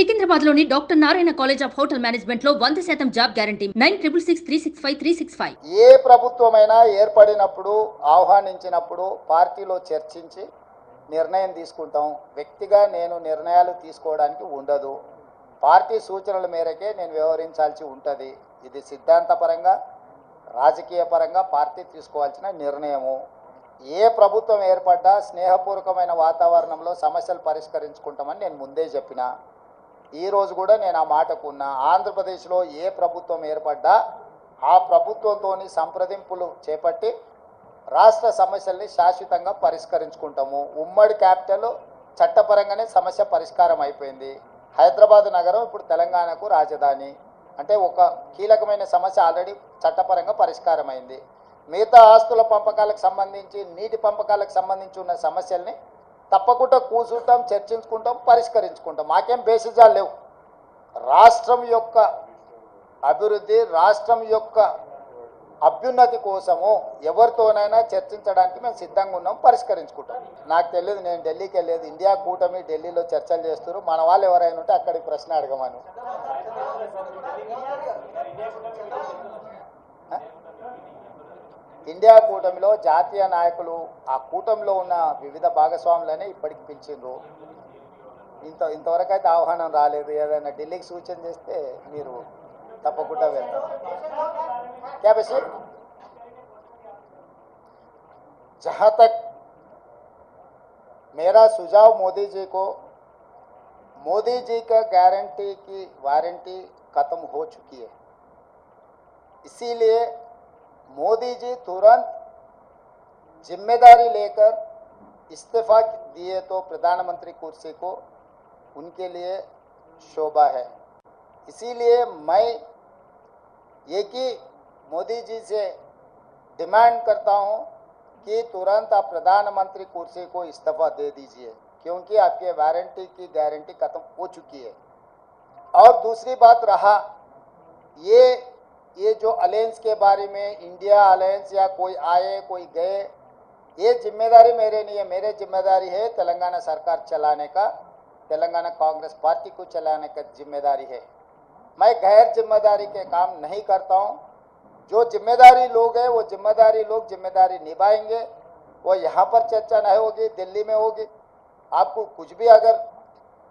సికింద్రాబాద్ లోని doctor Narayana college of hotel management లో 100% job guarantee 966365 ఏ ప్రభుత్వమైనా ఏర్పడినప్పుడు ఆహ్వానించినప్పుడు పార్టీలో చర్చించి నిర్ణయం తీసుకుంటాం. వ్యక్తిగా నేను నిర్ణయాలు తీసుకోవడానికి ఉండదు. పార్టీ సూచనల మేరకే నేను వ్యవహరించాల్సి ఉంటుంది. ఇది సిద్ధాంతపరంగా రాజకీయ పరంగా పార్టీ తీసుకోవాల్సిన నిర్ణయము. ఏ ప్రభుత్వం ఏర్పడ్డా స్నేహపూర్వకమైన వాతావరణంలో సమస్యలు పరిష్కరించుకుంటామని నేను ముందే చెప్పిన. ఈరోజు కూడా నేను ఆ మాటకున్నా. ఆంధ్రప్రదేశ్లో ఏ ప్రభుత్వం ఏర్పడ్డా ఆ ప్రభుత్వంతో సంప్రదింపులు చేపట్టి రాష్ట్ర సమస్యల్ని శాశ్వతంగా పరిష్కరించుకుంటాము. ఉమ్మడి క్యాపిటల్ చట్టపరంగానే సమస్య పరిష్కారం అయిపోయింది. హైదరాబాద్ నగరం ఇప్పుడు తెలంగాణకు రాజధాని అంటే ఒక కీలకమైన సమస్య ఆల్రెడీ చట్టపరంగా పరిష్కారం అయింది. మిగతా ఆస్తుల పంపకాలకు సంబంధించి నీటి పంపకాలకు సంబంధించి ఉన్న సమస్యల్ని తప్పకుండా కూర్చుంటాం, చర్చించుకుంటాం, పరిష్కరించుకుంటాం. మాకేం బేసిజాలు లేవు. రాష్ట్రం యొక్క అభివృద్ధి, రాష్ట్రం యొక్క అభ్యున్నతి కోసము ఎవరితోనైనా చర్చించడానికి మేము సిద్ధంగా ఉన్నాం, పరిష్కరించుకుంటాం. నాకు తెలియదు, నేను ఢిల్లీకి వెళ్ళలేదు. ఇండియా కూటమి ఢిల్లీలో చర్చలు చేస్తారు. మన వాళ్ళు ఎవరైనా ఉంటే అక్కడికి ప్రశ్న అడగమను. ఇండియా కూటమిలో జాతీయ నాయకులు ఆ కూటమిలో ఉన్న వివిధ భాగస్వాములనే ఇప్పటికి పిలిచిండ్రు. ఇంతవరకు అయితే ఆహ్వానం రాలేదు. ఏదైనా ఢిల్లీకి సూచన చేస్తే మీరు తప్పకుండా వెళ్తారు. क्या बशीर, जहां तक मेरा सुझाव मोदी जी को, मोदी जी का गारंटी की वारंटी खत्म हो चुकी है. इसीलिए मोदी जी तुरंत जिम्मेदारी लेकर इस्तीफा दिए तो प्रधानमंत्री कुर्सी को उनके लिए शोभा है. इसीलिए मैं एक ही मोदी जी से डिमांड करता हूं कि तुरंत आप प्रधानमंत्री कुर्सी को इस्तीफा दे दीजिए, क्योंकि आपके वारंटी की गारंटी खत्म हो चुकी है. और दूसरी बात रहा ये जो अलायंस के बारे में, इंडिया अलायंस या कोई आए कोई गए, ये जिम्मेदारी मेरे नहीं है. मेरे जिम्मेदारी है तेलंगाना सरकार चलाने का, तेलंगाना कांग्रेस पार्टी को चलाने का जिम्मेदारी है. मैं गैर जिम्मेदारी के काम नहीं करता हूं. जो जिम्मेदारी लोग हैं वो जिम्मेदारी लोग जिम्मेदारी निभाएंगे. वो यहाँ पर चर्चा नहीं होगी, दिल्ली में होगी. आपको कुछ भी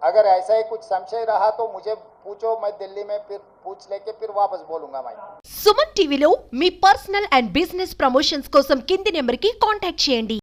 अगर ऐसा ही कुछ संशय रहा तो मुझे पूछो, मैं दिल्ली में फिर पूछ लेके फिर वापस बोलूंगा. मैं సుమన్ టీవీలో మీ పర్సనల్ అండ్ బిజినెస్ ప్రమోషన్స్ కోసం కింది నెంబర్కి కాంటాక్ట్ చేయండి.